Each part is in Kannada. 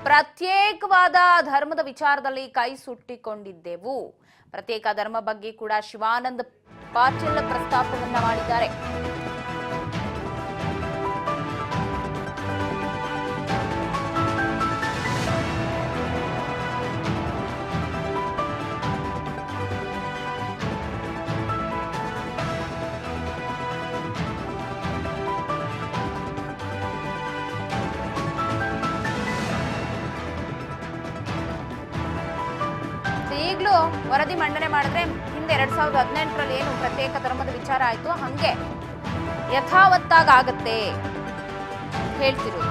ಪ್ರತ್ಯೇಕವಾದ ಧರ್ಮದ ವಿಚಾರದಲ್ಲಿ ಕೈ ಸುಟ್ಟಿಕೊಂಡಿದ್ದೆವು. ಪ್ರತ್ಯೇಕ ಧರ್ಮ ಬಗ್ಗೆ ಕೂಡ ಶಿವಾನಂದ ಪಾಟೀಲ್ ಪ್ರಸ್ತಾಪವನ್ನ ಮಾಡಿದ್ದಾರೆ. ಈಗಲೂ ವರದಿ ಮಂಡನೆ ಮಾಡಿದ್ರೆ ಹಿಂದೆ 2018ರಲ್ಲಿ ಏನು ಪ್ರತ್ಯೇಕ ಧರ್ಮದ ವಿಚಾರ ಆಯ್ತು ಹಂಗೆ ಯಥಾವತ್ತಾಗತ್ತೆ ಹೇಳ್ತಿರೋದು.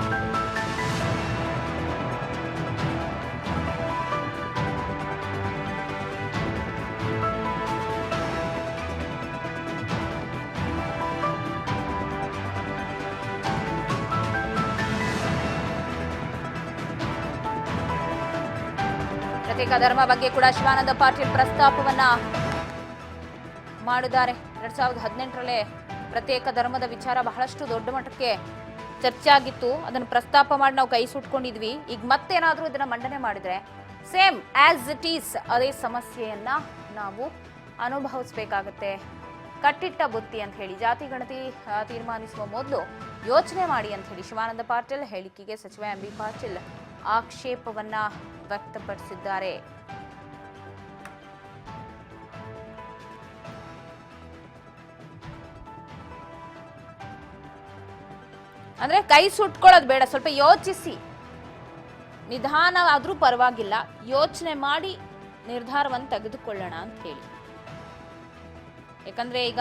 ಪ್ರತ್ಯೇಕ ಧರ್ಮ ಬಗ್ಗೆ ಕೂಡ ಶಿವಾನಂದ ಪಾಟೀಲ್ ಪ್ರಸ್ತಾಪವನ್ನ ಮಾಡಿದ್ದಾರೆ. 2018ರಲ್ಲೇ ಪ್ರತ್ಯೇಕ ಧರ್ಮದ ವಿಚಾರ ಬಹಳಷ್ಟು ದೊಡ್ಡ ಮಟ್ಟಕ್ಕೆ ಚರ್ಚೆ ಆಗಿತ್ತು. ಅದನ್ನು ಪ್ರಸ್ತಾಪ ಮಾಡಿ ನಾವು ಕೈ ಸುಟ್ಕೊಂಡಿದ್ವಿ. ಈಗ ಮತ್ತೇನಾದ್ರೂ ಇದನ್ನ ಮಂಡನೆ ಮಾಡಿದ್ರೆ ಸೇಮ್ ಆಸ್ ಇಟ್ ಈಸ್ ಅದೇ ಸಮಸ್ಯೆಯನ್ನ ನಾವು ಅನುಭವಿಸಬೇಕಾಗತ್ತೆ. ಕಟ್ಟಿಟ್ಟ ಬುತ್ತಿ ಅಂತ ಹೇಳಿ ಜಾತಿ ಗಣತಿ ತೀರ್ಮಾನಿಸುವ ಮೊದಲು ಯೋಚನೆ ಮಾಡಿ ಅಂತ ಹೇಳಿ ಶಿವಾನಂದ ಪಾಟೀಲ್ ಹೇಳಿಕೆಗೆ ಸಚಿವ ಎಂಬಿ ಪಾಟೀಲ್ ಆಕ್ಷೇಪವನ್ನ ವ್ಯಕ್ತಪಡಿಸಿದ್ದಾರೆ. ಅಂದ್ರೆ ಕೈ ಸುಟ್ಕೊಳ್ಳೋದು ಬೇಡ, ಸ್ವಲ್ಪ ಯೋಚಿಸಿ, ನಿಧಾನ ಆದ್ರೂ ಪರವಾಗಿಲ್ಲ, ಯೋಚನೆ ಮಾಡಿ ನಿರ್ಧಾರವನ್ನು ತೆಗೆದುಕೊಳ್ಳೋಣ ಅಂತ ಹೇಳಿ. ಯಾಕಂದ್ರೆ ಈಗ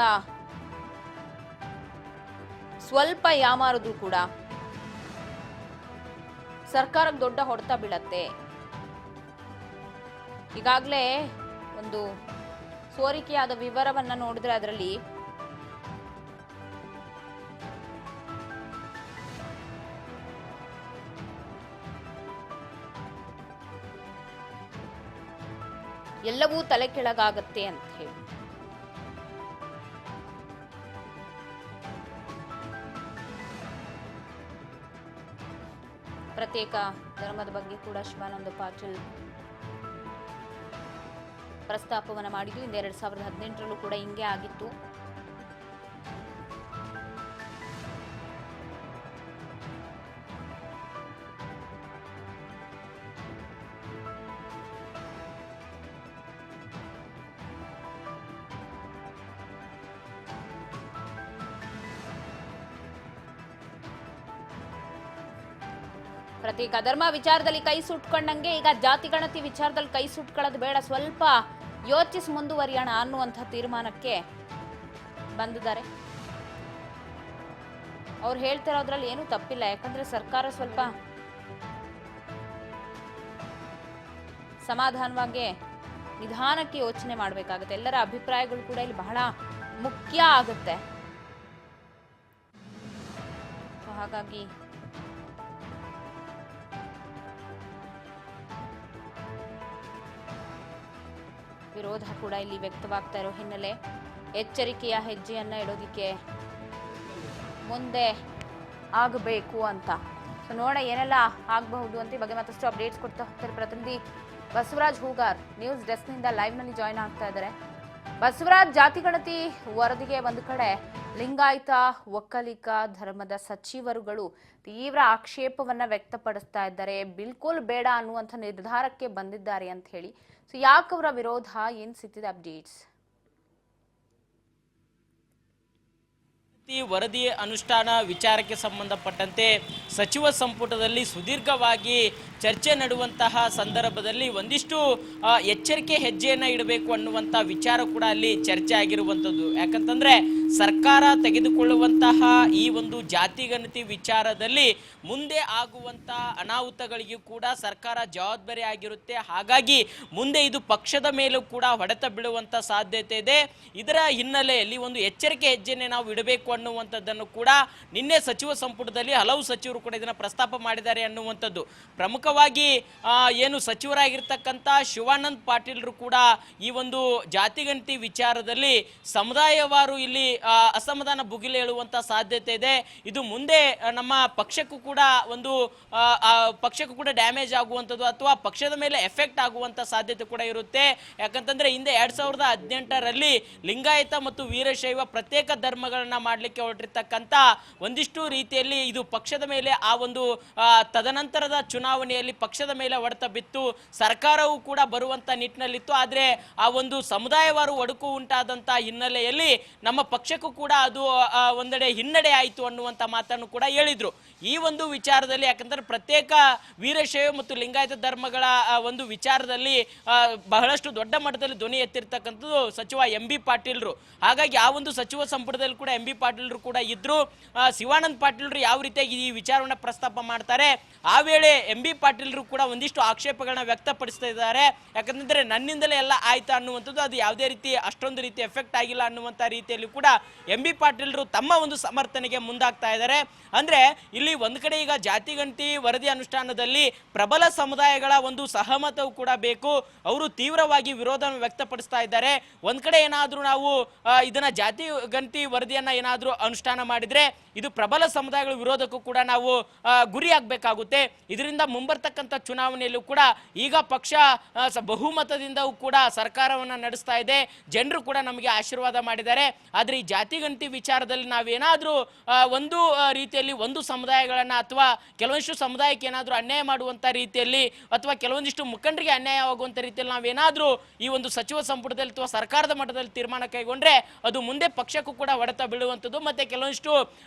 ಸ್ವಲ್ಪ ಯಾಮಾರಿದ್ರು ಕೂಡ ಸರ್ಕಾರಕ್ಕೆ ದೊಡ್ಡ ಹೊಡೆತ ಬೀಳತ್ತೆ. ಈಗಾಗಲೇ ಒಂದು ಸೋರಿಕೆಯಾದ ವಿವರವನ್ನ ನೋಡಿದ್ರೆ ಅದರಲ್ಲಿ ಎಲ್ಲವೂ ತಲೆ ಕೆಳಗಾಗತ್ತೆ ಅಂತ ಹೇಳಿ. ಪ್ರತ್ಯೇಕ ಧರ್ಮದ ಬಗ್ಗೆ ಕೂಡ ಶಿವಾನಂದ ಪಾಟೀಲ್ ಪ್ರಸ್ತಾಪವನ್ನ ಮಾಡಿದ್ದು. 2018ರಲ್ಲೂ ಕೂಡ ಹಿಂಗೆ ಆಗಿತ್ತು. ಪ್ರತ್ಯೇಕ ಧರ್ಮ ವಿಚಾರದಲ್ಲಿ ಕೈ ಸುಟ್ಕೊಂಡಂಗೆ ಈಗ ಜಾತಿ ಗಣತಿ ವಿಚಾರದಲ್ಲಿ ಕೈ ಸುಟ್ಕೊಳ್ಳೋದು ಬೇಡ, ಸ್ವಲ್ಪ ಯೋಚಿಸಿ ಮುಂದುವರಿಯೋಣ ಅನ್ನುವಂಥ ತೀರ್ಮಾನಕ್ಕೆ ಬಂದಿದ್ದಾರೆ. ಅವ್ರು ಹೇಳ್ತಿರೋದ್ರಲ್ಲಿ ಏನೂ ತಪ್ಪಿಲ್ಲ. ಯಾಕಂದ್ರೆ ಸರ್ಕಾರ ಸ್ವಲ್ಪ ಸಮಾಧಾನವಾಗಿ ನಿಧಾನಕ್ಕೆ ಯೋಚನೆ ಮಾಡಬೇಕಾಗುತ್ತೆ. ಎಲ್ಲರ ಅಭಿಪ್ರಾಯಗಳು ಕೂಡ ಇಲ್ಲಿ ಬಹಳ ಮುಖ್ಯ ಆಗುತ್ತೆ. ಹಾಗಾಗಿ ವಿರೋಧ ಕೂಡ ಇಲ್ಲಿ ವ್ಯಕ್ತವಾಗ್ತಾ ಇರೋ ಹಿನ್ನೆಲೆ ಎಚ್ಚರಿಕೆಯ ಹೆಜ್ಜೆಯನ್ನ ಇಡೋದಿಕ್ಕೆ ಮುಂದೆ ಆಗಬೇಕು ಅಂತ. ಸೊ ನೋಡೋಣ ಏನೆಲ್ಲ ಆಗಬಹುದು ಅಂತ ಈ ಬಗ್ಗೆ ಮತ್ತಷ್ಟು ಅಪ್ಡೇಟ್ಸ್ ಕೊಡ್ತಾ ಹೋಗ್ತಾರೆ ಪ್ರತಿನಿಧಿ ಬಸವರಾಜ್ ಹೂಗಾರ್ ನ್ಯೂಸ್ ಡೆಸ್ಕ್ನಿಂದ ಲೈವ್ನಲ್ಲಿ ಜಾಯ್ನ್ ಆಗ್ತಾ ಇದ್ದಾರೆ. ಬಸವರಾಜ್, ಜಾತಿ ಗಣತಿ ವರದಿಗೆ ಒಂದು ಕಡೆ ಲಿಂಗಾಯತ ಒಕ್ಕಲಿಗ ಧರ್ಮದ ಸಚಿವರುಗಳು ತೀವ್ರ ಆಕ್ಷೇಪವನ್ನ ವ್ಯಕ್ತಪಡಿಸ್ತಾ ಇದ್ದಾರೆ. ಬಿಲ್ಕುಲ್ ಬೇಡ ಅನ್ನುವಂಥ ನಿರ್ಧಾರಕ್ಕೆ ಬಂದಿದ್ದಾರೆ ಅಂತ ಹೇಳಿ. ಸೊ ಯಾಕೆ ಅವರ ವಿರೋಧ, ಏನ್ ಸಿಕ್ತಿದೆ ಅಪ್ಡೇಟ್ಸ್? ವರದಿ ಅನುಷ್ಠಾನ ವಿಚಾರಕ್ಕೆ ಸಂಬಂಧಪಟ್ಟಂತೆ ಸಚಿವ ಸಂಪುಟದಲ್ಲಿ ಸುದೀರ್ಘವಾಗಿ ಚರ್ಚೆ ನಡೆಯುವಂತಹ ಸಂದರ್ಭದಲ್ಲಿ ಒಂದಿಷ್ಟು ಎಚ್ಚರಿಕೆ ಹೆಜ್ಜೆಯನ್ನು ಇಡಬೇಕು ಅನ್ನುವಂಥ ವಿಚಾರ ಕೂಡ ಅಲ್ಲಿ ಚರ್ಚೆ ಆಗಿರುವಂಥದ್ದು. ಯಾಕಂತಂದ್ರೆ ಸರ್ಕಾರ ತೆಗೆದುಕೊಳ್ಳುವಂತಹ ಈ ಒಂದು ಜಾತಿ ಗಣತಿ ವಿಚಾರದಲ್ಲಿ ಮುಂದೆ ಆಗುವಂತಹ ಅನಾಹುತಗಳಿಗೂ ಕೂಡ ಸರ್ಕಾರ ಜವಾಬ್ದಾರಿ ಆಗಿರುತ್ತೆ. ಹಾಗಾಗಿ ಮುಂದೆ ಇದು ಪಕ್ಷದ ಮೇಲೂ ಕೂಡ ಹೊಡೆತ ಬೀಳುವಂಥ ಸಾಧ್ಯತೆ ಇದೆ. ಇದರ ಹಿನ್ನೆಲೆಯಲ್ಲಿ ಒಂದು ಎಚ್ಚರಿಕೆ ಹೆಜ್ಜೆನೆ ನಾವು ಇಡಬೇಕು ಅನ್ನುವಂಥದ್ದನ್ನು ಕೂಡ ನಿನ್ನೆ ಸಚಿವ ಸಂಪುಟದಲ್ಲಿ ಹಲವು ಸಚಿವರು ಕೂಡ ಇದನ್ನು ಪ್ರಸ್ತಾಪ ಮಾಡಿದ್ದಾರೆ ಅನ್ನುವಂಥದ್ದು. ಪ್ರಮುಖವಾಗಿ ಏನು ಸಚಿವರಾಗಿರ್ತಕ್ಕಂಥ ಶಿವಾನಂದ ಪಾಟೀಲ್ರು ಕೂಡ ಈ ಒಂದು ಜಾತಿಗಂಟಿ ವಿಚಾರದಲ್ಲಿ ಸಮುದಾಯವಾರು ಇಲ್ಲಿ ಅಸಮಾಧಾನ ಭುಗಿಲು ಹೇಳುವಂಥ ಸಾಧ್ಯತೆ ಇದೆ. ಇದು ಮುಂದೆ ನಮ್ಮ ಪಕ್ಷಕ್ಕೂ ಕೂಡ ಒಂದು ಪಕ್ಷಕ್ಕೂ ಕೂಡ ಡ್ಯಾಮೇಜ್ ಆಗುವಂಥದ್ದು ಅಥವಾ ಪಕ್ಷದ ಮೇಲೆ ಎಫೆಕ್ಟ್ ಆಗುವಂಥ ಸಾಧ್ಯತೆ ಕೂಡ ಇರುತ್ತೆ. ಯಾಕಂತಂದ್ರೆ ಹಿಂದೆ 2018ರಲ್ಲಿ ಲಿಂಗಾಯತ ಮತ್ತು ವೀರಶೈವ ಪ್ರತ್ಯೇಕ ಧರ್ಮಗಳನ್ನ ಮಾಡಲಿಕ್ಕೆ ಹೊರಟಿರ್ತಕ್ಕಂಥ ಒಂದಿಷ್ಟು ರೀತಿಯಲ್ಲಿ ಇದು ಪಕ್ಷದ ಮೇಲೆ ಆ ಒಂದು ತದನಂತರದ ಚುನಾವಣೆಯಲ್ಲಿ ಪಕ್ಷದ ಮೇಲೆ ಹೊಡೆತ ಬಿತ್ತು. ಸರ್ಕಾರವು ಕೂಡ ಬರುವಂತ ನಿಟ್ಟಿನಲ್ಲಿತ್ತು. ಆದರೆ ಆ ಒಂದು ಸಮುದಾಯವಾರು ಒಡಕು ಉಂಟಾದಂಥ ಹಿನ್ನೆಲೆಯಲ್ಲಿ ನಮ್ಮ ಪಕ್ಷಕ್ಕೂ ಕೂಡ ಅದು ಒಂದೆಡೆ ಹಿನ್ನಡೆ ಆಯಿತು ಅನ್ನುವಂಥ ಮಾತನ್ನು ಕೂಡ ಹೇಳಿದ್ರು. ಈ ಒಂದು ವಿಚಾರದಲ್ಲಿ ಯಾಕಂದ್ರೆ ಪ್ರತ್ಯೇಕ ವೀರಶೈವ ಮತ್ತು ಲಿಂಗಾಯತ ಧರ್ಮಗಳ ಒಂದು ವಿಚಾರದಲ್ಲಿ ಬಹಳಷ್ಟು ದೊಡ್ಡ ಮಟ್ಟದಲ್ಲಿ ಧ್ವನಿ ಎತ್ತಿರ್ತಕ್ಕಂಥದ್ದು ಸಚಿವ MB ಪಾಟೀಲ್ರು. ಹಾಗಾಗಿ ಆ ಒಂದು ಸಚಿವ ಸಂಪುಟದಲ್ಲಿ ಕೂಡ MB ಪಾಟೀಲ್ರು ಕೂಡ ಇದ್ರು. ಶಿವಾನಂದ ಪಾಟೀಲ್ರು ಯಾವ ರೀತಿಯಾಗಿ ಈ ವಿಚಾರವನ್ನ ಪ್ರಸ್ತಾಪ ಮಾಡ್ತಾರೆ, ಆ ವೇಳೆ MB ಪಾಟೀಲ್ರು ಕೂಡ ಒಂದಿಷ್ಟು ಆಕ್ಷೇಪಗಳನ್ನ ವ್ಯಕ್ತಪಡಿಸ್ತಾ ಇದ್ದಾರೆ. ಯಾಕಂತಂದ್ರೆ ನನ್ನಿಂದಲೇ ಎಲ್ಲ ಆಯ್ತಾ ಅನ್ನುವಂಥದ್ದು, ಅದು ಯಾವುದೇ ರೀತಿ ಅಷ್ಟೊಂದು ರೀತಿ ಎಫೆಕ್ಟ್ ಆಗಿಲ್ಲ ಅನ್ನುವಂಥ ರೀತಿಯಲ್ಲಿ ಕೂಡ MB ಪಾಟೀಲ್ರು ತಮ್ಮ ಒಂದು ಸಮರ್ಥನೆಗೆ ಮುಂದಾಗ್ತಾ ಇದ್ದಾರೆ. ಅಂದ್ರೆ ಇಲ್ಲಿ ಒಂದ್ ಕಡೆ ಈಗ ಜಾತಿಗಂಟಿ ವರದಿ ಅನುಷ್ಠಾನದಲ್ಲಿ ಪ್ರಬಲ ಸಮುದಾಯಗಳ ಒಂದು ಸಹಮತವು ಕೂಡ ಬೇಕು. ಅವರು ತೀವ್ರವಾಗಿ ವಿರೋಧವನ್ನು ವ್ಯಕ್ತಪಡಿಸ್ತಾ ಇದ್ದಾರೆ. ಒಂದ್ ಕಡೆ ಏನಾದ್ರೂ ನಾವು ಇದನ್ನ ಜಾತಿಗಂಟಿ ವರದಿಯನ್ನ ಏನಾದ್ರೂ ಅನುಷ್ಠಾನ ಮಾಡಿದ್ರೆ ಇದು ಪ್ರಬಲ ಸಮುದಾಯಗಳ ವಿರೋಧಕ್ಕೂ ಕೂಡ ನಾವು ಗುರಿಯಾಗಬೇಕಾಗುತ್ತೆ. ಇದರಿಂದ ಮುಂಬರ್ತಕ್ಕಂಥ ಚುನಾವಣೆಯಲ್ಲೂ ಕೂಡ ಈಗ ಪಕ್ಷ ಬಹುಮತದಿಂದವೂ ಕೂಡ ಸರ್ಕಾರವನ್ನು ನಡೆಸ್ತಾ ಇದೆ. ಜನರು ಕೂಡ ನಮಗೆ ಆಶೀರ್ವಾದ ಮಾಡಿದ್ದಾರೆ. ಆದರೆ ಈ ಜಾತಿಗಂಟಿ ವಿಚಾರದಲ್ಲಿ ನಾವೇನಾದ್ರೂ ಒಂದು ರೀತಿಯಲ್ಲಿ ಒಂದು ಸಮುದಾಯಗಳನ್ನ ಅಥವಾ ಕೆಲವೊಂದಿಷ್ಟು ಸಮುದಾಯಕ್ಕೆ ಏನಾದರೂ ಅನ್ಯಾಯ ಮಾಡುವಂತ ರೀತಿಯಲ್ಲಿ ಅಥವಾ ಕೆಲವೊಂದಿಷ್ಟು ಮುಖಂಡರಿಗೆ ಅನ್ಯಾಯವಾಗುವಂತ ರೀತಿಯಲ್ಲಿ ನಾವೇನಾದ್ರೂ ಈ ಒಂದು ಸಚಿವ ಸಂಪುಟದಲ್ಲಿ ಅಥವಾ ಸರ್ಕಾರದ ಮಟ್ಟದಲ್ಲಿ ತೀರ್ಮಾನ ಕೈಗೊಂಡ್ರೆ ಅದು ಮುಂದೆ ಪಕ್ಷಕ್ಕೂ ಕೂಡ ಹೊಡೆತ ಬೀಳುವಂಥದ್ದು. ಮತ್ತೆ ಕೆಲವೊಂದಿಷ್ಟು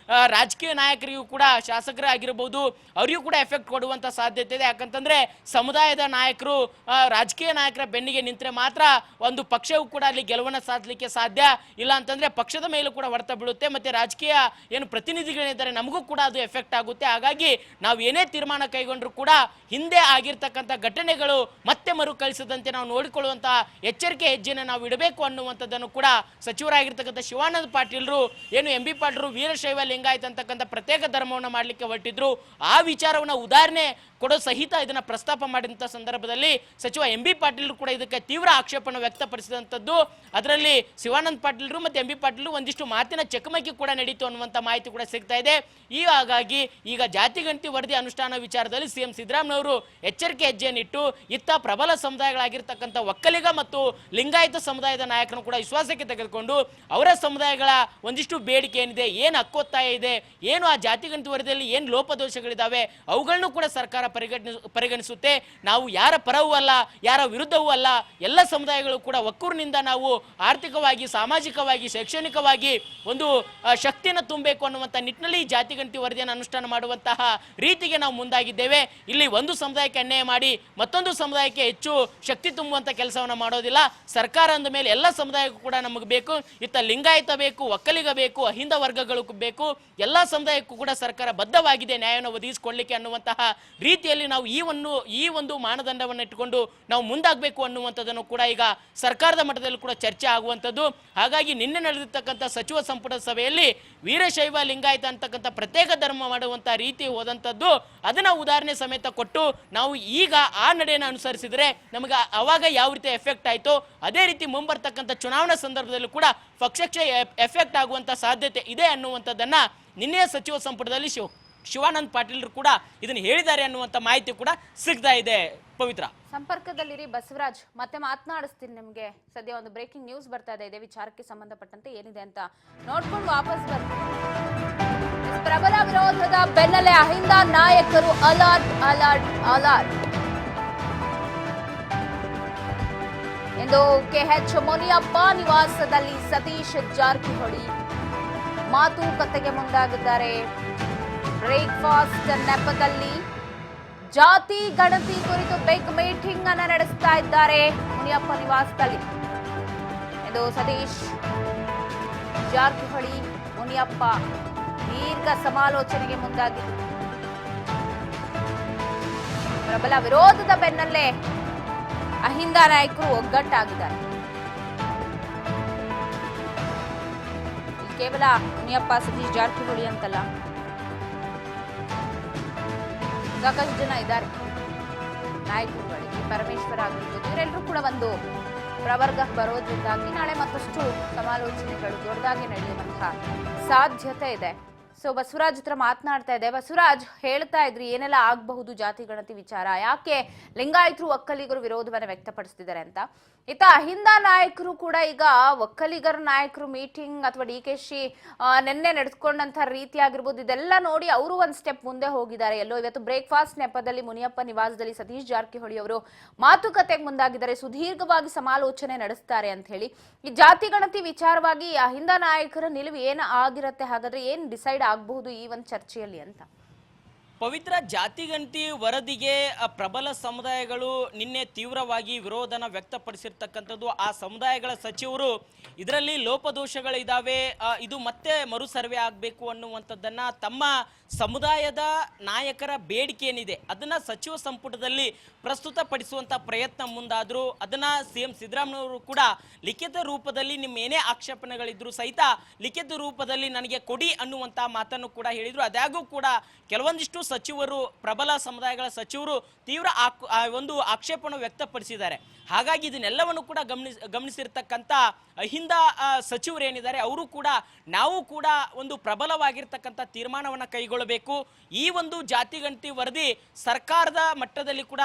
ರಾಜಕೀಯ ನಾಯಕರಿಗೂ ಕೂಡ ಶಾಸಕರಾಗಿರಬಹುದು ಅವರಿಗೂ ಕೂಡ ಎಫೆಕ್ಟ್ ಕೊಡುವಂತ ಸಾಧ್ಯತೆ ಇದೆ. ಯಾಕಂತಂದ್ರೆ ಸಮುದಾಯದ ನಾಯಕರು ರಾಜಕೀಯ ನಾಯಕರ ಬೆನ್ನಿಗೆ ನಿಂತರೆ ಮಾತ್ರ ಒಂದು ಪಕ್ಷವು ಕೂಡ ಅಲ್ಲಿ ಗೆಲುವನ್ನು ಸಾಧಿಸಲಿಕ್ಕೆ ಸಾಧ್ಯ. ಇಲ್ಲ ಅಂತಂದ್ರೆ ಪಕ್ಷದ ಮೇಲೂ ಕೂಡ ಹೊಡೆತ ಬೀಳುತ್ತೆ. ಮತ್ತೆ ರಾಜಕೀಯ ಏನು ಪ್ರತಿನಿಧಿಗಳಿದ್ದಾರೆ ನಮಗೂ ಕೂಡ ಅದು ಎಫೆಕ್ಟ್ ಆಗುತ್ತೆ. ಹಾಗಾಗಿ ನಾವು ಏನೇ ತೀರ್ಮಾನ ಕೈಗೊಂಡ್ರು ಕೂಡ ಹಿಂದೆ ಆಗಿರ್ತಕ್ಕಂಥ ಘಟನೆಗಳು ಮತ್ತೆ ಮರುಕಳಿಸದಂತೆ ನಾವು ನೋಡಿಕೊಳ್ಳುವಂತಹ ಎಚ್ಚರಿಕೆ ಹೆಜ್ಜೆನ ನಾವು ಇಡಬೇಕು ಅನ್ನುವಂಥದ್ದನ್ನು ಕೂಡ ಸಚಿವರಾಗಿರ್ತಕ್ಕಂಥ ಶಿವಾನಂದ ಪಾಟೀಲ್ರು ಏನು MB ಪಾಟೀಲ್ರು ವೀರಶೈವ ಲಿಂಗಾಯತ ಅಂತಕ್ಕಂಥ ಪ್ರತ್ಯೇಕ ಧರ್ಮವನ್ನು ಮಾಡಲಿಕ್ಕೆ ಹೊರಟಿದ್ರು. ಆ ವಿಚಾರವನ್ನು ಉದಾಹರಣೆ ಕೊಡೋ ಸಹಿತ ಇದನ್ನ ಪ್ರಸ್ತಾಪ ಮಾಡಿದಂಥ ಸಂದರ್ಭದಲ್ಲಿ ಸಚಿವ MB ಪಾಟೀಲ್ರು ಕೂಡ ಇದಕ್ಕೆ ತೀವ್ರ ಆಕ್ಷೇಪವನ್ನು ವ್ಯಕ್ತಪಡಿಸಿದಂಥದ್ದು. ಅದರಲ್ಲಿ ಶಿವಾನಂದ ಪಾಟೀಲ್ರು ಮತ್ತು MB ಪಾಟೀಲ್ರು ಒಂದಿಷ್ಟು ಮಾತಿನ ಚಕಮಕಿ ಕೂಡ ನಡೀತು ಅನ್ನುವಂಥ ಮಾಹಿತಿ ಕೂಡ ಸಿಗ್ತಾ ಇದೆ. ಹಾಗಾಗಿ ಈಗ ಜಾತಿಗಂಟಿ ವರದಿ ಅನುಷ್ಠಾನ ವಿಚಾರದಲ್ಲಿ CM ಸಿದ್ದರಾಮಯ್ಯನವರು ಎಚ್ಚರಿಕೆ ಹೆಜ್ಜೆಯನ್ನಿಟ್ಟು ಇತ್ತ ಪ್ರಬಲ ಸಮುದಾಯಗಳಾಗಿರ್ತಕ್ಕಂಥ ಒಕ್ಕಲಿಗ ಮತ್ತು ಲಿಂಗಾಯತ ಸಮುದಾಯದ ನಾಯಕರನ್ನು ಕೂಡ ವಿಶ್ವಾಸಕ್ಕೆ ತೆಗೆದುಕೊಂಡು ಅವರ ಸಮುದಾಯಗಳ ಒಂದಿಷ್ಟು ಬೇಡಿಕೆ ಏನಿದೆ, ಏನು ಹಕ್ಕೊತ್ತಾಯ ಇದೆ, ಏನು ಆ ಜಾತಿಗಂಟಿ ವರದಿಯಲ್ಲಿ ಏನು ಲೋಪದೋಷಗಳಿದ್ದಾವೆ ಅವುಗಳನ್ನು ಕೂಡ ಸರ್ಕಾರ ಪರಿಗಣಿಸುತ್ತೆ. ನಾವು ಯಾರ ಪರವೂ ಅಲ್ಲ, ಯಾರ ವಿರುದ್ಧವೂ ಅಲ್ಲ. ಎಲ್ಲ ಸಮುದಾಯಗಳು ಕೂಡ ಒಕ್ಕೂರಿನಿಂದ ನಾವು ಆರ್ಥಿಕವಾಗಿ, ಸಾಮಾಜಿಕವಾಗಿ, ಶೈಕ್ಷಣಿಕವಾಗಿ ಒಂದು ಶಕ್ತಿಯನ್ನು ತುಂಬಬೇಕು ಅನ್ನುವಂಥ ನಿಟ್ಟಿನಲ್ಲಿ ಜಾತಿಗಂಟಿ ವರದಿಯನ್ನು ಅನುಷ್ಠಾನ ಮಾಡುವಂತಹ ರೀತಿಗೆ ನಾವು ಮುಂದಾಗಿದ್ದೇವೆ. ಇಲ್ಲಿ ಒಂದು ಸಮುದಾಯಕ್ಕೆ ಅನ್ಯಾಯ ಮಾಡಿ ಮತ್ತೊಂದು ಸಮುದಾಯಕ್ಕೆ ಹೆಚ್ಚು ಶಕ್ತಿ ತುಂಬುವಂಥ ಕೆಲಸವನ್ನು ಮಾಡೋದಿಲ್ಲ. ಸರ್ಕಾರ ಅಂದ ಮೇಲೆ ಎಲ್ಲ ಸಮುದಾಯಕ್ಕೂ ಕೂಡ ನಮಗೆ ಬೇಕು. ಇತ್ತ ಲಿಂಗಾಯತ ಬೇಕು, ಒಕ್ಕಲಿಗ ಬೇಕು, ಅಹಿಂದ ವರ್ಗಗಳು ಬೇಕು. ಎಲ್ಲ ಸಮುದಾಯಕ್ಕೂ ಕೂಡ ಸರ್ಕಾರ ಬದ್ಧವಾಗಿದೆ ನ್ಯಾಯವನ್ನು ಒದಗಿಸಿಕೊಳ್ಳಲಿಕ್ಕೆ ಅನ್ನುವಂತಹ ರೀತಿಯಲ್ಲಿ ನಾವು ಈ ಒಂದು ಮಾನದಂಡವನ್ನು ಇಟ್ಟುಕೊಂಡು ನಾವು ಮುಂದಾಗಬೇಕು ಅನ್ನುವಂಥದ್ದನ್ನು ಕೂಡ ಈಗ ಸರ್ಕಾರದ ಮಟ್ಟದಲ್ಲಿ ಕೂಡ ಚರ್ಚೆ ಆಗುವಂಥದ್ದು. ಹಾಗಾಗಿ ನಿನ್ನೆ ನಡೆದಿರ್ತಕ್ಕಂಥ ಸಚಿವ ಸಂಪುಟ ಸಭೆಯಲ್ಲಿ ವೀರಶೈವ ಲಿಂಗಾಯತ ಅಂತಕ್ಕಂಥ ಪ್ರತ್ಯೇಕ ಧರ್ಮ ಮಾಡುವಂಥ ರೀತಿ ಹೋದಂಥದ್ದು ಅದನ್ನ ಉದಾಹರಣೆ ಸಮೇತ ಕೊಟ್ಟು ನಾವು ಈಗ ಆ ನಡೆಯನ್ನು ಅನುಸರಿಸಿದರೆ ನಮಗೆ ಅವಾಗ ಯಾವ ರೀತಿ ಎಫೆಕ್ಟ್ ಆಯಿತು ಅದೇ ರೀತಿ ಮುಂಬರ್ತಕ್ಕಂಥ ಚುನಾವಣಾ ಸಂದರ್ಭದಲ್ಲೂ ಕೂಡ ಪಕ್ಷಕ್ಕೆ ಎಫೆಕ್ಟ್ ಆಗುವಂಥ ಸಾಧ್ಯತೆ ಇದೆ ಅನ್ನುವಂಥದ್ದನ್ನ ನಿನ್ನೆಯ ಸಚಿವ ಸಂಪುಟದಲ್ಲಿ ಶಿವಾನಂದ ಪಾಟೀಲ್ರು ಕೂಡ ಇದನ್ನು ಹೇಳಿದ್ದಾರೆ ಅನ್ನುವಂಥ ಮಾಹಿತಿ ಕೂಡ ಸಿಗ್ತಾ ಇದೆ. ಪವಿತ್ರ, ಸಂಪರ್ಕದಲ್ಲಿರಿ. ಬಸವರಾಜ್ ಮತ್ತೆ ಮಾತನಾಡಿಸ್ತೀನಿ ನಿಮಗೆ. ಸದ್ಯ ಒಂದು ಬ್ರೇಕಿಂಗ್ ನ್ಯೂಸ್ ಬರ್ತಾ ಇದೆ. ಇದೇ ವಿಚಾರಕ್ಕೆ ಸಂಬಂಧಪಟ್ಟಂತೆ ಏನಿದೆ ಅಂತ ನೋಡ್ಕೊಂಡು ವಾಪಸ್ ಬರ್ತೀನಿ. ಪ್ರಬಲ ವಿರೋಧದ ಬೆನ್ನಲ್ಲೇ ಅಹಿಂದ ನಾಯಕರು ಅಲರ್ಟ್ ಅಲರ್ಟ್ ಅಲರ್ಟ್ ಎಂದು KH ಮುನಿಯಪ್ಪ ನಿವಾಸದಲ್ಲಿ ಸತೀಶ್ ಜಾರಕಿಹೊಳಿ ಮಾತುಕತೆಗೆ ಮುಂದಾಗಿದ್ದಾರೆ. ಬ್ರೇಕ್ಫಾಸ್ಟ್ ನೆಪದಲ್ಲಿ ಜಾತಿ ಗಣತಿ ಕುರಿತು ಬಿಗ್ ಮೀಟಿಂಗ್ ಅನ್ನು ನಡೆಸ್ತಾ ಇದ್ದಾರೆ ಮುನಿಯಪ್ಪ ನಿವಾಸದಲ್ಲಿ ಎಂದು ಸತೀಶ್ ಜಾರಕಿಹೊಳಿ ಮುನಿಯಪ್ಪ ದೀರ್ಘ ಸಮಾಲೋಚನೆಗೆ ಮುಂದಾಗಿದ್ದಾರೆ. ಪ್ರಬಲ ವಿರೋಧದ ಬೆನ್ನಲ್ಲೇ ಅಹಿಂದ ನಾಯಕರು ಒಗ್ಗಟ್ಟಾಗಿದ್ದಾರೆ. ಕೇವಲ ಮುನಿಯಪ್ಪ ಸತೀಶ್ ಜಾರಕಿಹೊಳಿ ಅಂತಲ್ಲ, ಸಾಕಷ್ಟು ಜನ ಇದ್ದಾರೆ ನಾಯಕರುಗಳಿಗೆ. ಪರಮೇಶ್ವರ ಆಗಿರ್ಬೋದು, ಇವರೆಲ್ಲರೂ ಕೂಡ ಒಂದು ಪ್ರವರ್ಗಕ್ಕೆ ಬರೋದ್ರಿಂದಾಗಿ ನಾಳೆ ಮತ್ತಷ್ಟು ಸಮಾಲೋಚನೆಗಳು ದೊಡ್ಡದಾಗಿ ನಡೆಯುವಂತಹ ಸಾಧ್ಯತೆ ಇದೆ. ಸೊ ಬಸವರಾಜ್ ಹತ್ರ ಮಾತನಾಡ್ತಾ ಇದೆ. ಬಸವರಾಜ್, ಹೇಳ್ತಾ ಇದ್ರಿ ಏನೆಲ್ಲ ಆಗಬಹುದು ಜಾತಿ ಗಣತಿ ವಿಚಾರ, ಯಾಕೆ ಲಿಂಗಾಯತರು ಒಕ್ಕಲಿಗರು ವಿರೋಧವನ್ನು ವ್ಯಕ್ತಪಡಿಸ್ತಿದ್ದಾರೆ ಅಂತ. ಇತ್ತ ಅಹಿಂದ ನಾಯಕರು ಕೂಡ ಈಗ ಒಕ್ಕಲಿಗರ ನಾಯಕರು ಮೀಟಿಂಗ್ ಅಥವಾ DKC ನಿನ್ನೆ ನಡೆದುಕೊಂಡಂತ ರೀತಿ ಆಗಿರ್ಬೋದು, ಇದೆಲ್ಲ ನೋಡಿ ಅವರು ಒಂದು ಸ್ಟೆಪ್ ಮುಂದೆ ಹೋಗಿದ್ದಾರೆ. ಎಲ್ಲೋ ಇವತ್ತು ಬ್ರೇಕ್ಫಾಸ್ಟ್ ನೆಪದಲ್ಲಿ ಮುನಿಯಪ್ಪ ನಿವಾಸದಲ್ಲಿ ಸತೀಶ್ ಜಾರಕಿಹೊಳಿ ಅವರು ಮಾತುಕತೆಗೆ ಮುಂದಾಗಿದ್ದಾರೆ, ಸುದೀರ್ಘವಾಗಿ ಸಮಾಲೋಚನೆ ನಡೆಸ್ತಾರೆ ಅಂತ ಹೇಳಿ. ಈ ಜಾತಿ ಗಣತಿ ವಿಚಾರವಾಗಿ ಅಹಿಂದ ನಾಯಕರ ನಿಲುವು ಏನು ಆಗಿರುತ್ತೆ, ಹಾಗಾದ್ರೆ ಏನು ಡಿಸೈಡ್ ಆಗಬಹುದು ಈ ಒಂದು ಚರ್ಚೆಯಲ್ಲಿ ಅಂತ? ಪವಿತ್ರ, ಜಾತಿಗಣತಿ ವರದಿಗೆ ಪ್ರಬಲ ಸಮುದಾಯಗಳು ನಿನ್ನೆ ತೀವ್ರವಾಗಿ ವಿರೋಧನ ವ್ಯಕ್ತಪಡಿಸಿರ್ತಕ್ಕಂಥದ್ದು. ಆ ಸಮುದಾಯಗಳ ಸಚಿವರು ಇದರಲ್ಲಿ ಲೋಪದೋಷಗಳಿದ್ದಾವೆ, ಇದು ಮತ್ತೆ ಮರು ಸರ್ವೆ ಆಗಬೇಕು ಅನ್ನುವಂಥದ್ದನ್ನ ತಮ್ಮ ಸಮುದಾಯದ ನಾಯಕರ ಬೇಡಿಕೆ ಏನಿದೆ ಅದನ್ನ ಸಚಿವ ಸಂಪುಟದಲ್ಲಿ ಪ್ರಸ್ತುತಪಡಿಸುವಂತ ಪ್ರಯತ್ನ ಮುಂದಾದ್ರು. ಅದನ್ನ CM ಸಿದ್ದರಾಮಯ್ಯವರು ಕೂಡ ಲಿಖಿತ ರೂಪದಲ್ಲಿ ನಿಮ್ಮ ಏನೇ ಆಕ್ಷೇಪಣೆಗಳಿದ್ರು ಸಹಿತ ಲಿಖಿತ ರೂಪದಲ್ಲಿ ನನಗೆ ಕೊಡಿ ಅನ್ನುವಂತ ಮಾತನ್ನು ಕೂಡ ಹೇಳಿದ್ರು. ಅದಾಗೂ ಕೂಡ ಕೆಲವೊಂದಿಷ್ಟು ಸಚಿವರು, ಪ್ರಬಲ ಸಮುದಾಯಗಳ ಸಚಿವರು ತೀವ್ರ ಒಂದು ಆಕ್ಷೇಪಣೆ ವ್ಯಕ್ತಪಡಿಸಿದ್ದಾರೆ. ಹಾಗಾಗಿ ಇದನ್ನೆಲ್ಲವನ್ನು ಕೂಡ ಗಮನಿಸಿರ್ತಕ್ಕಂಥ ಅಹಿಂದ ಸಚಿವರು ಏನಿದ್ದಾರೆ ಅವರು ಕೂಡ ನಾವು ಕೂಡ ಒಂದು ಪ್ರಬಲವಾಗಿರ್ತಕ್ಕಂಥ ತೀರ್ಮಾನವನ್ನು ಕೈಗೊಳ್ಳಬೇಕು. ಈ ಒಂದು ಜಾತಿಗಣತಿ ವರದಿ ಸರ್ಕಾರದ ಮಟ್ಟದಲ್ಲಿ ಕೂಡ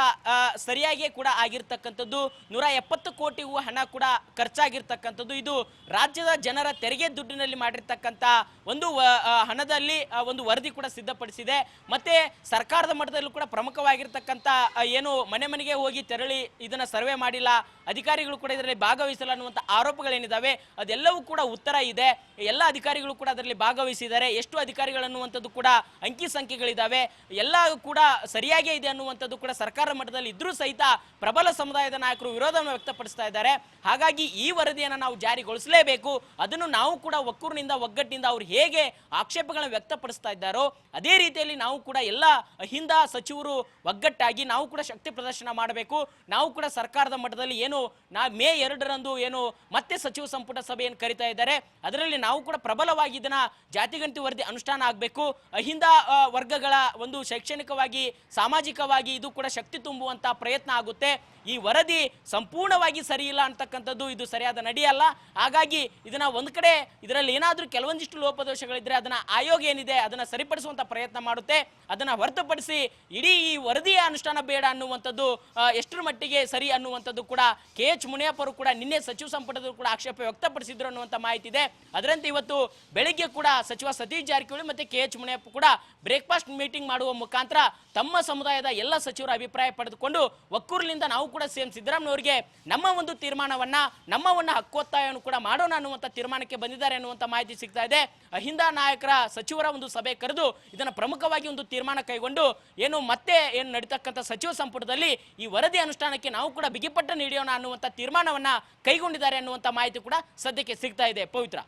ಸರಿಯಾಗಿ ಕೂಡ ಆಗಿರ್ತಕ್ಕಂಥದ್ದು. 170 ಕೋಟಿಗೂ ಹಣ ಕೂಡ ಖರ್ಚಾಗಿರ್ತಕ್ಕಂಥದ್ದು. ಇದು ರಾಜ್ಯದ ಜನರ ತೆರಿಗೆ ದುಡ್ಡಿನಲ್ಲಿ ಮಾಡಿರ್ತಕ್ಕಂಥ ಒಂದು ಹಣದಲ್ಲಿ ಒಂದು ವರದಿ ಕೂಡ ಸಿದ್ಧಪಡಿಸಿದೆ. ಮತ್ತೆ ಸರ್ಕಾರದ ಮಟ್ಟದಲ್ಲೂ ಕೂಡ ಪ್ರಮುಖವಾಗಿರ್ತಕ್ಕಂಥ ಏನು ಮನೆ ಮನೆಗೆ ಹೋಗಿ ತೆರಳಿ ಇದನ್ನ ಸರ್ವೆ ಮಾಡಿಲ್ಲ, ಅಧಿಕಾರಿಗಳು ಕೂಡ ಇದರಲ್ಲಿ ಭಾಗವಹಿಸಲ್ಲ ಅನ್ನುವಂಥ ಆರೋಪಗಳೇನಿದ್ದಾವೆ ಅದೆಲ್ಲವೂ ಕೂಡ ಉತ್ತರ ಇದೆ. ಎಲ್ಲ ಅಧಿಕಾರಿಗಳು ಕೂಡ ಅದರಲ್ಲಿ ಭಾಗವಹಿಸಿದ್ದಾರೆ. ಎಷ್ಟು ಅಧಿಕಾರಿಗಳು ಅನ್ನುವಂಥದ್ದು ಕೂಡ ಅಂಕಿ ಸಂಖ್ಯೆಗಳಿದ್ದಾವೆ, ಎಲ್ಲ ಕೂಡ ಸರಿಯಾಗೇ ಇದೆ ಅನ್ನುವಂಥದ್ದು ಕೂಡ ಸರ್ಕಾರ ಮಟ್ಟದಲ್ಲಿ ಇದ್ರೂ ಸಹಿತ ಪ್ರಬಲ ಸಮುದಾಯದ ನಾಯಕರು ವಿರೋಧವನ್ನು ವ್ಯಕ್ತಪಡಿಸ್ತಾ ಇದ್ದಾರೆ. ಹಾಗಾಗಿ ಈ ವರದಿಯನ್ನು ನಾವು ಜಾರಿಗೊಳಿಸಲೇಬೇಕು. ಅದನ್ನು ನಾವು ಕೂಡ ಒಕ್ಕೂರಿನಿಂದ ಒಗ್ಗಟ್ಟಿನಿಂದ ಅವ್ರು ಹೇಗೆ ಆಕ್ಷೇಪಗಳನ್ನು ವ್ಯಕ್ತಪಡಿಸ್ತಾ ಇದ್ದಾರೋ ಅದೇ ರೀತಿಯಲ್ಲಿ ನಾವು ಕೂಡ ಎಲ್ಲ ಅಹಿಂದ ಸಚಿವರು ಒಗ್ಗಟ್ಟಾಗಿ ನಾವು ಕೂಡ ಶಕ್ತಿ ಪ್ರದರ್ಶನ ಮಾಡಬೇಕು. ನಾವು ಕೂಡ ಸರ್ಕಾರದ ಮಟ್ಟದಲ್ಲಿ ಏನು ಮೇ 2ರಂದು ಏನು ಮತ್ತೆ ಸಚಿವ ಸಂಪುಟ ಸಭೆಯನ್ನು ಕರೀತಾ ಇದ್ದಾರೆ ಅದರಲ್ಲಿ ನಾವು ಕೂಡ ಪ್ರಬಲವಾಗಿ ಇದನ್ನ ಜಾತಿಗಣತಿ ವರದಿ ಅನುಷ್ಠಾನ ಆಗಬೇಕು. ಅಹಿಂದ ವರ್ಗಗಳ ಒಂದು ಶೈಕ್ಷಣಿಕವಾಗಿ ಸಾಮಾಜಿಕವಾಗಿ ಇದು ಕೂಡ ಶಕ್ತಿ ತುಂಬುವಂತ ಪ್ರಯತ್ನ ಆಗುತ್ತೆ. ಈ ವರದಿ ಸಂಪೂರ್ಣವಾಗಿ ಸರಿ ಇಲ್ಲ ಅಂತಕ್ಕಂಥದ್ದು ಇದು ಸರಿಯಾದ ನಡೆಯಲ್ಲ. ಹಾಗಾಗಿ ಇದನ್ನ ಒಂದು ಕಡೆ ಇದರಲ್ಲಿ ಏನಾದರೂ ಕೆಲವೊಂದಿಷ್ಟು ಲೋಪದೋಷಗಳಿದ್ರೆ ಅದನ್ನ ಆಯೋಗ ಏನಿದೆ ಅದನ್ನ ಸರಿಪಡಿಸುವಂತ ಪ್ರಯತ್ನ ಮಾಡುತ್ತೆ. ಅದನ್ನ ಹೊರತುಪಡಿಸಿ ಇಡೀ ಈ ವರದಿಯ ಅನುಷ್ಠಾನ ಬೇಡ ಅನ್ನುವಂಥದ್ದು ಎಷ್ಟರ ಮಟ್ಟಿಗೆ ಸರಿ ಅನ್ನುವಂಥದ್ದು ಕೂಡ KH ಮುನಿಯಪ್ಪ ಅವರು ಕೂಡ ನಿನ್ನೆ ಸಚಿವ ಸಂಪುಟದಲ್ಲಿ ಕೂಡ ಆಕ್ಷೇಪ ವ್ಯಕ್ತಪಡಿಸಿದ್ರು ಅನ್ನುವಂಥ ಮಾಹಿತಿ ಇದೆ. ಅದರಂತೆ ಇವತ್ತು ಬೆಳಿಗ್ಗೆ ಕೂಡ ಸಚಿವ ಸತೀಶ್ ಜಾರಕಿಹೊಳಿ ಮತ್ತೆ KH ಮುನಿಯಪ್ಪ ಕೂಡ ಬ್ರೇಕ್ಫಾಸ್ಟ್ ಮೀಟಿಂಗ್ ಮಾಡುವ ಮುಖಾಂತರ ತಮ್ಮ ಸಮುದಾಯದ ಎಲ್ಲ ಸಚಿವರ ಅಭಿಪ್ರಾಯ ಪಡೆದುಕೊಂಡು ಒಕ್ಕೂರಿನಿಂದ ನಾವು ಕೂಡ CM ಸಿದ್ದರಾಮಯ್ಯ ಅವರಿಗೆ ನಮ್ಮ ಒಂದು ತೀರ್ಮಾನವನ್ನ ನಮ್ಮ ಹಕ್ಕೊತ್ತಾಯವನ್ನು ಕೂಡ ಮಾಡೋಣ ಅನ್ನುವಂಥ ತೀರ್ಮಾನಕ್ಕೆ ಬಂದಿದ್ದಾರೆ ಅನ್ನುವಂಥ ಮಾಹಿತಿ ಸಿಗ್ತಾ ಇದೆ. ಅಹಿಂದ ನಾಯಕರ ಸಚಿವರ ಒಂದು ಸಭೆ ಕರೆದು ಇದನ್ನು ಪ್ರಮುಖವಾಗಿ ಒಂದು ತೀರ್ಮಾನ ಕೈಗೊಂಡು ಮತ್ತೆ ನಡೀತಕ್ಕಂಥ ಸಚಿವ ಸಂಪುಟದಲ್ಲಿ ಈ ವರದಿ ಅನುಷ್ಠಾನಕ್ಕೆ ನಾವು ಕೂಡ ಬಿಗಿಪಟ್ಟ ನೀಡೋಣ ಅನ್ನುವಂಥ ತೀರ್ಮಾನವನ್ನ ಕೈಗೊಂಡಿದ್ದಾರೆ ಅನ್ನುವಂಥ ಮಾಹಿತಿ ಕೂಡ ಸದ್ಯಕ್ಕೆ ಸಿಗ್ತಾ ಇದೆ. ಪವಿತ್ರ.